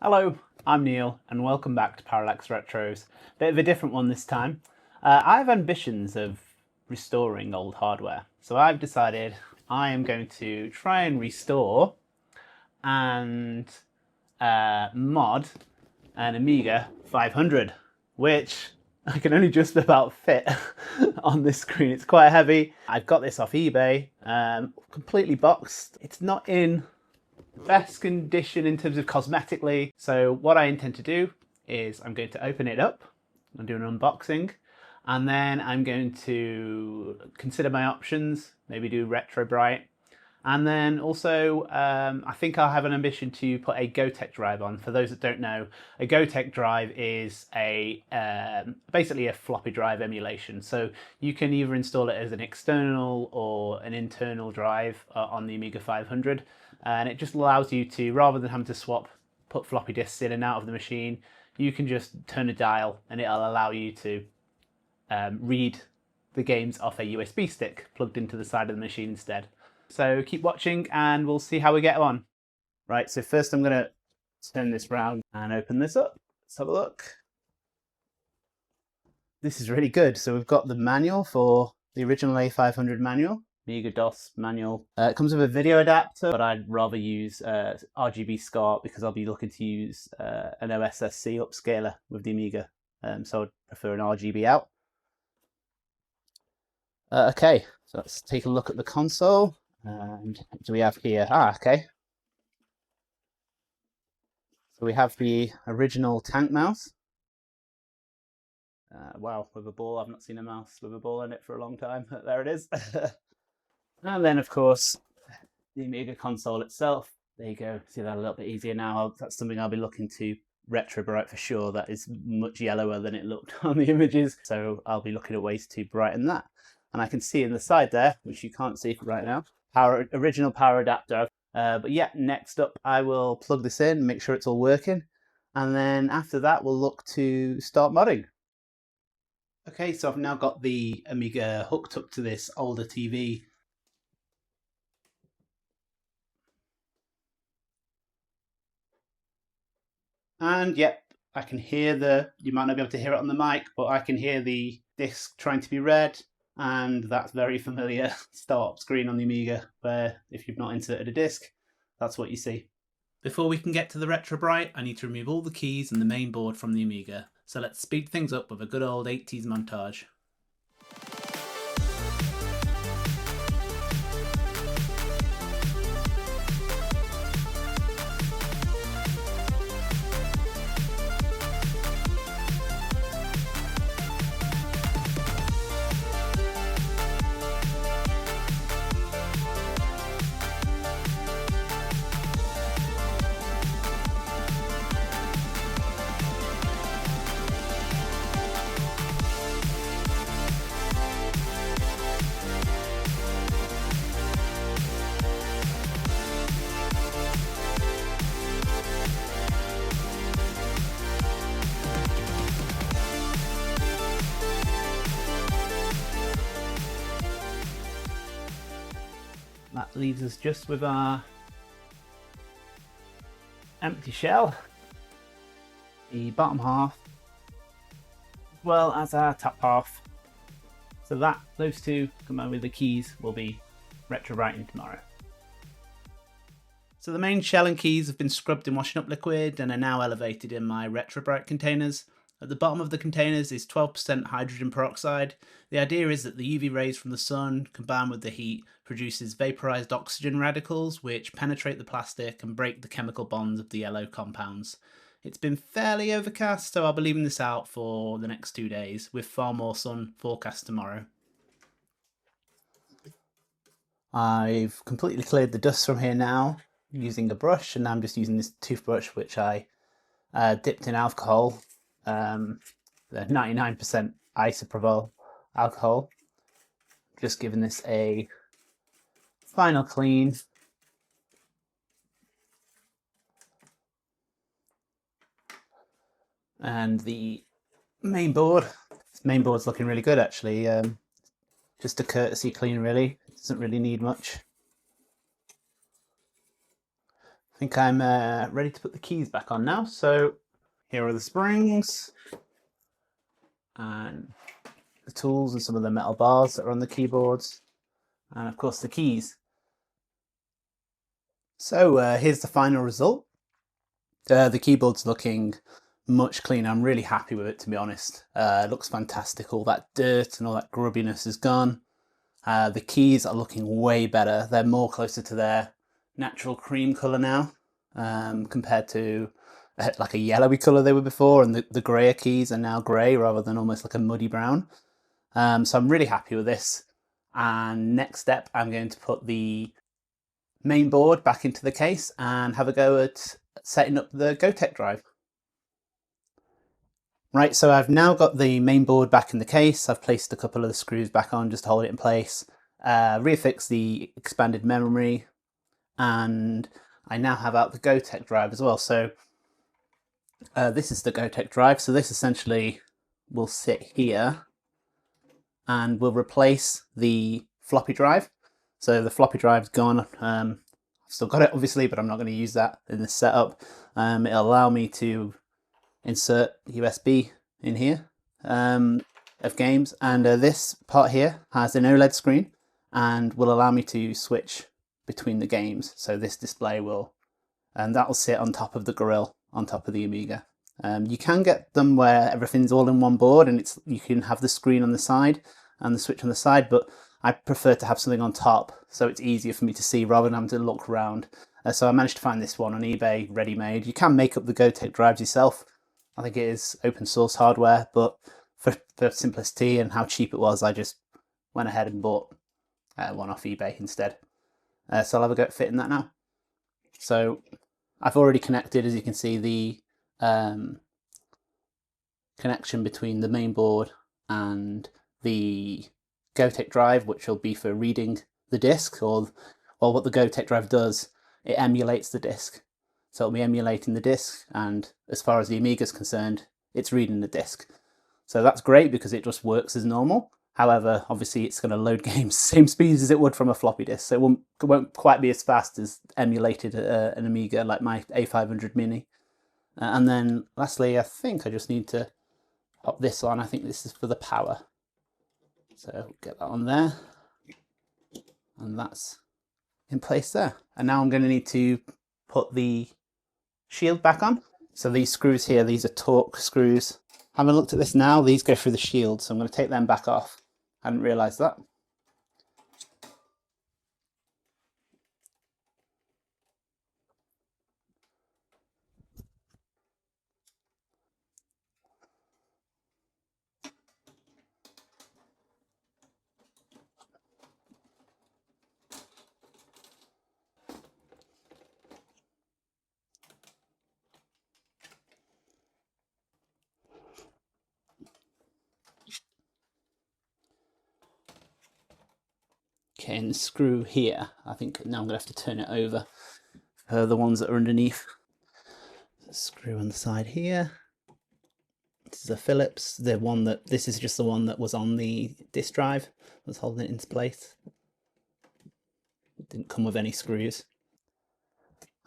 Hello, I'm Neil and welcome back to Parallax Retros. Bit of a different one this time. I have ambitions of restoring old hardware, so I've decided I am going to try and restore and mod an Amiga 500, which I can only just about fit on this screen. It's quite heavy. I've got this off eBay, completely boxed. It's not in best condition in terms of cosmetically. So what I intend to do is I'm going to open it up and do an unboxing, and then I'm going to consider my options, maybe do Retrobright, and then also I think I'll have an ambition to put a Gotek drive on. For those that don't know, a Gotek drive is a basically a floppy drive emulation. So you can either install it as an external or an internal drive on the Amiga 500. And it just allows you to, rather than having to put floppy disks in and out of the machine, you can just turn a dial and it'll allow you to read the games off a USB stick plugged into the side of the machine instead. So keep watching and we'll see how we get on. Right, so first I'm going to turn this round and open this up. Let's have a look. This is really good. So we've got the manual for the original A500 manual. Amiga DOS manual. It comes with a video adapter, but I'd rather use RGB SCART because I'll be looking to use an OSSC upscaler with the Amiga, so I'd prefer an RGB out. Okay, so let's take a look at the console. And what do we have here? Okay. So we have the original tank mouse. Wow, with a ball. I've not seen a mouse with a ball in it for a long time. There it is. And then, of course, the Amiga console itself. There you go. See that a little bit easier now. That's something I'll be looking to Retrobright for sure. That is much yellower than it looked on the images. So I'll be looking at ways to brighten that. And I can see in the side there, which you can't see right now, original power adapter. But yeah, next up, I will plug this in, make sure it's all working. And then after that, we'll look to start modding. Okay, so I've now got the Amiga hooked up to this older TV. And yep, I can hear you might not be able to hear it on the mic, but I can hear the disc trying to be read. And that's very familiar start screen on the Amiga, where if you've not inserted a disc, that's what you see. Before we can get to the Retrobright, I need to remove all the keys and the main board from the Amiga. So let's speed things up with a good old 80s montage. That leaves us just with our empty shell, the bottom half, as well as our top half. So those two combined with the keys will be Retrobrighting tomorrow. So the main shell and keys have been scrubbed in washing up liquid and are now elevated in my Retrobright containers. At the bottom of the containers is 12% hydrogen peroxide. The idea is that the UV rays from the sun combined with the heat produces vaporized oxygen radicals which penetrate the plastic and break the chemical bonds of the yellow compounds. It's been fairly overcast, so I'll be leaving this out for the next 2 days with far more sun forecast tomorrow. I've completely cleared the dust from here now using a brush, and I'm just using this toothbrush which I dipped in alcohol. The 99% isopropyl alcohol. Just giving this a final clean. And the main board's looking really good actually. Just a courtesy clean really, it doesn't really need much. think I'm ready to put the keys back on now. So here are the springs and the tools and some of the metal bars that are on the keyboards, and of course the keys. So here's the final result. The keyboard's looking much cleaner. I'm really happy with it, to be honest. It looks fantastic. All that dirt and all that grubbiness is gone. The keys are looking way better. They're more closer to their natural cream colour now, compared to like a yellowy colour they were before, and the greyer keys are now grey rather than almost like a muddy brown. So I'm really happy with this. And next step, I'm going to put the main board back into the case and have a go at setting up the Gotek drive. Right, so I've now got the main board back in the case. I've placed a couple of the screws back on just to hold it in place, reaffixed the expanded memory, and I now have out the Gotek drive as well. So this is the Gotek drive. So this essentially will sit here and will replace the floppy drive. So the floppy drive's gone. I've still got it obviously, but I'm not going to use that in this setup. It'll allow me to insert USB in here of games, and this part here has an OLED screen and will allow me to switch between the games. So this display will, and that will sit on top of the grill on top of the Amiga. You can get them where everything's all in one board and you can have the screen on the side and the switch on the side, but I prefer to have something on top so it's easier for me to see rather than having to look around. So I managed to find this one on eBay ready-made. You can make up the Gotek drives yourself. I think it is open source hardware, but for simplicity and how cheap it was, I just went ahead and bought one off eBay instead. So I'll have a go at fitting that now. So I've already connected, as you can see, the connection between the main board and the Gotek drive, which will be for reading the disk, or what the Gotek drive does, it emulates the disk. So it'll be emulating the disk, and as far as the Amiga is concerned, it's reading the disk. So that's great because it just works as normal. However, obviously it's going to load games same speed as it would from a floppy disk, so it won't quite be as fast as emulated an Amiga like my A500 Mini. And then lastly, I think I just need to pop this on. I think this is for the power. So get that on there, and that's in place there. And now I'm going to need to put the shield back on. So these screws here, these are torque screws. Having looked at this now, these go through the shield, so I'm going to take them back off. I hadn't realised that. Okay, and the screw here, I think now I'm going to have to turn it over for the ones that are underneath. The screw on the side here. This is a Phillips. This is just the one that was on the disk drive, was holding it into place. It didn't come with any screws.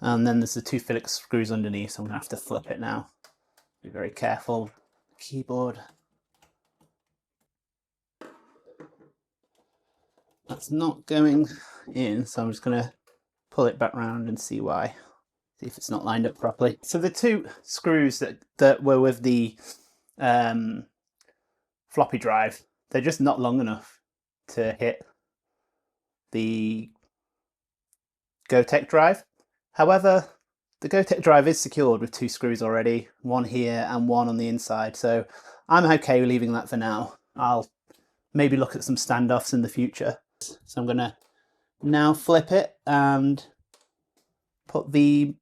And then there's the two Phillips screws underneath, so I'm going to have to flip it now. Be very careful. Keyboard. That's not going in, so I'm just going to pull it back round and see why. See if it's not lined up properly. So the two screws that were with the floppy drive, they're just not long enough to hit the Gotek drive. However, the Gotek drive is secured with two screws already, one here and one on the inside, so I'm okay with leaving that for now. I'll maybe look at some standoffs in the future. So I'm going to now flip it and put the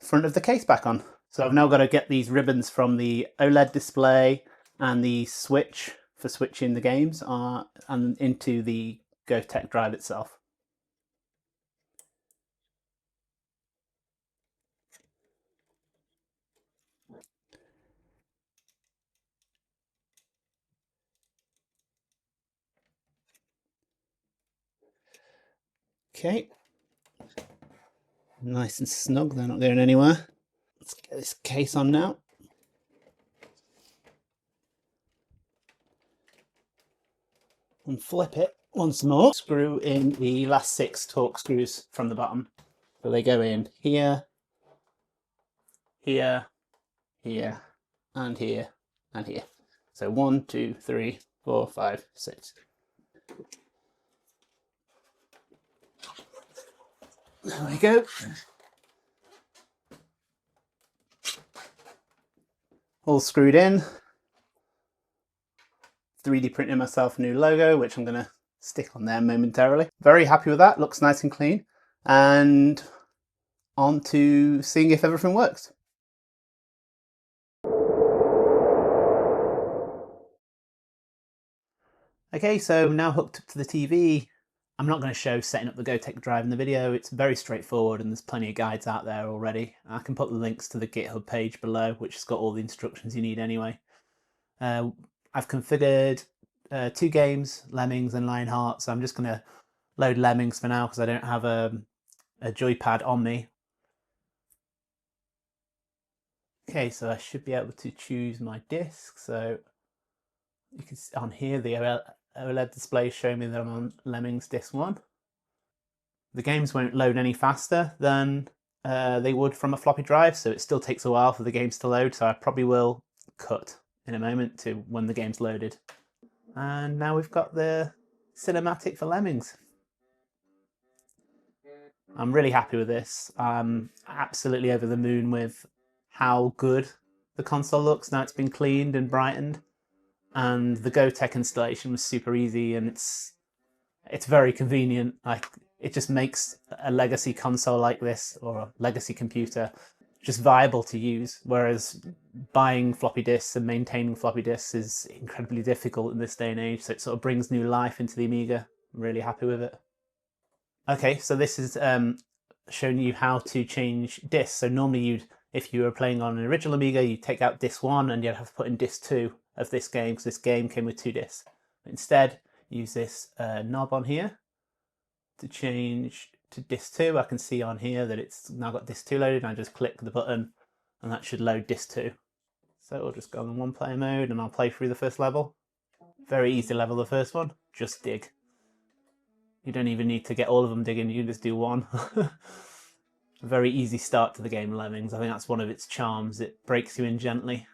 front of the case back on. So I've now got to get these ribbons from the OLED display and the switch for switching the games and into the Gotek drive itself. Okay. Nice and snug, they're not going anywhere. Let's get this case on now. And flip it once more. Screw in the last 6 Torx screws from the bottom. So they go in here, here, here, and here, and here. So 1, 2, 3, 4, 5, 6. There we go. All screwed in. 3D printing myself a new logo, which I'm going to stick on there momentarily. Very happy with that, looks nice and clean. And on to seeing if everything works. Okay, so now hooked up to the TV. I'm not going to show setting up the Gotek drive in the video. It's very straightforward and there's plenty of guides out there already. I can put the links to the GitHub page below, which has got all the instructions you need anyway. I've configured 2 games, Lemmings and Lionheart, so I'm just going to load Lemmings for now because I don't have a joypad on me. Okay, so I should be able to choose my disc. So you can see on here the OLED display showing me that I'm on Lemmings disc 1. The games won't load any faster than they would from a floppy drive, so it still takes a while for the games to load, so I probably will cut in a moment to when the game's loaded. And now we've got the cinematic for Lemmings. I'm really happy with this. I'm absolutely over the moon with how good the console looks. Now it's been cleaned and brightened, and the Gotek installation was super easy, and it's very convenient. Like, it just makes a legacy console like this, or a legacy computer, just viable to use, whereas buying floppy disks and maintaining floppy disks is incredibly difficult in this day and age, so it sort of brings new life into the Amiga. I'm really happy with it. Okay, so this is showing you how to change disks. So normally if you were playing on an original Amiga, you'd take out disc 1 and you'd have to put in disc 2 of this game, because this game came with 2 discs. But instead, use this knob on here to change to disc 2. I can see on here that it's now got disc 2 loaded, and I just click the button and that should load disc 2. So we'll just go on 1 player mode and I'll play through the first level. Very easy level, the first one, just dig. You don't even need to get all of them digging, you can just do one. A very easy start to the game, Lemmings. I think that's one of its charms. It breaks you in gently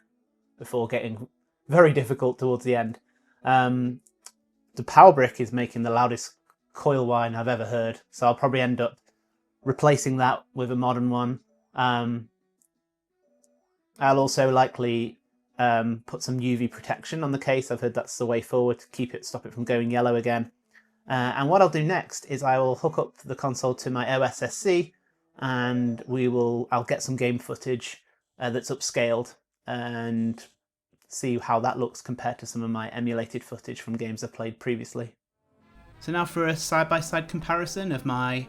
before getting very difficult towards the end. The power brick is making the loudest coil whine I've ever heard, so I'll probably end up replacing that with a modern one. I'll also likely put some UV protection on the case. I've heard that's the way forward to stop it from going yellow again. And what I'll do next is I will hook up the console to my OSSC, and I'll get some game footage that's upscaled and see how that looks compared to some of my emulated footage from games I've played previously. So now for a side-by-side comparison of my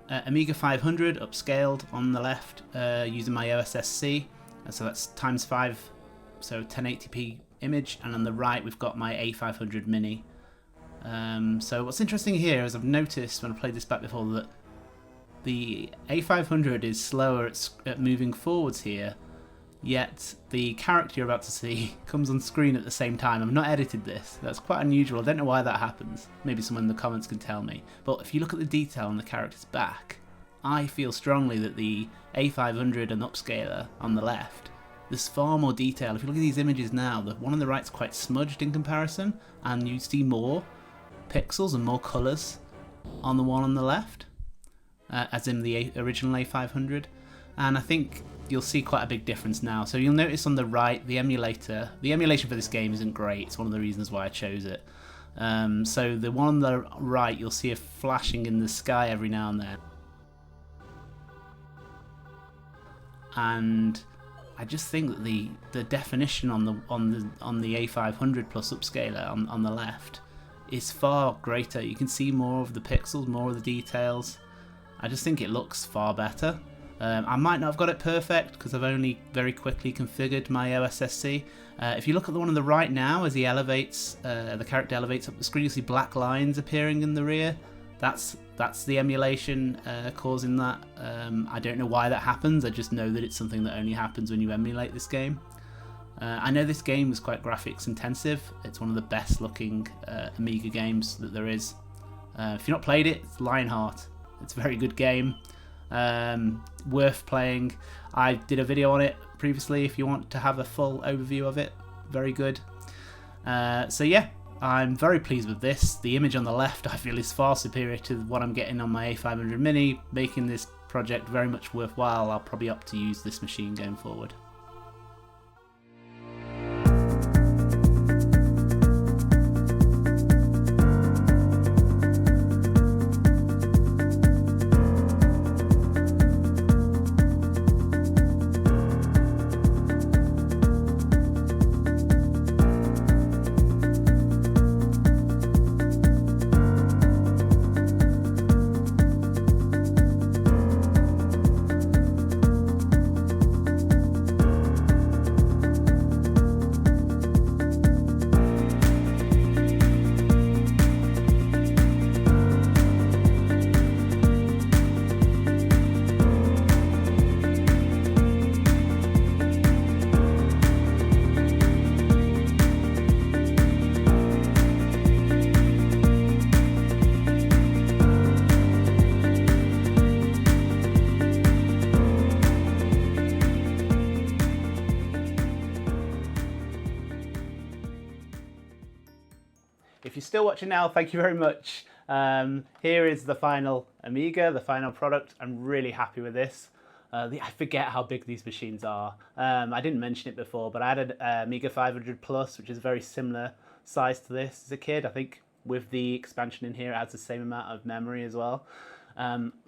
Amiga 500 upscaled on the left using my OSSC, so that's ×5, so 1080p image, and on the right we've got my A500 Mini. So what's interesting here is I've noticed when I played this back before that the A500 is slower at moving forwards here, yet the character you're about to see comes on screen at the same time. I've not edited this. That's quite unusual. I don't know why that happens. Maybe someone in the comments can tell me. But if you look at the detail on the character's back, I feel strongly that the A500 and upscaler on the left, there's far more detail. If you look at these images now, the one on the right's quite smudged in comparison, and you see more pixels and more colours on the one on the left, as in the original A500. And I think you'll see quite a big difference now. So you'll notice on the right, the emulation for this game isn't great. It's one of the reasons why I chose it. So the one on the right, you'll see a flashing in the sky every now and then. And I just think that the definition on the A500 plus upscaler on the left is far greater. You can see more of the pixels, more of the details. I just think it looks far better. I might not have got it perfect because I've only very quickly configured my OSSC. If you look at the one on the right now, as he elevates, the character elevates up the screen, you see black lines appearing in the rear. That's that's the emulation causing that. I don't know why that happens, I just know that it's something that only happens when you emulate this game. I know this game was quite graphics intensive. It's one of the best looking Amiga games that there is. If you've not played it, it's Lionheart. It's a very good game, worth playing. I did a video on it previously if you want to have a full overview of it. Very good. So yeah, I'm very pleased with this. The image on the left I feel is far superior to what I'm getting on my A500 Mini, making this project very much worthwhile. I'll probably opt to use this machine going forward. If you're still watching now, thank you very much. Here is the final Amiga, the final product. I'm really happy with this. I forget how big these machines are. I didn't mention it before, but I had an Amiga 500 Plus, which is very similar size to this as a kid. I think with the expansion in here, it has the same amount of memory as well.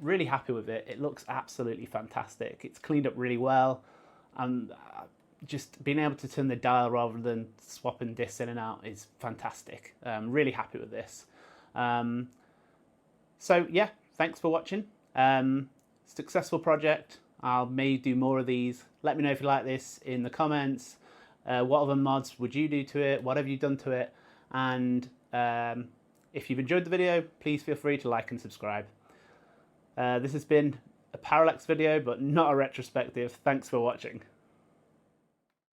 Really happy with it. It looks absolutely fantastic. It's cleaned up really well. And just being able to turn the dial rather than swapping discs in and out is fantastic. Really happy with this. So yeah, thanks for watching. Successful project. I may do more of these. Let me know if you like this in the comments. What other mods would you do to it? What have you done to it? And if you've enjoyed the video, please feel free to like and subscribe. This has been a parallax video, but not a retrospective. Thanks for watching.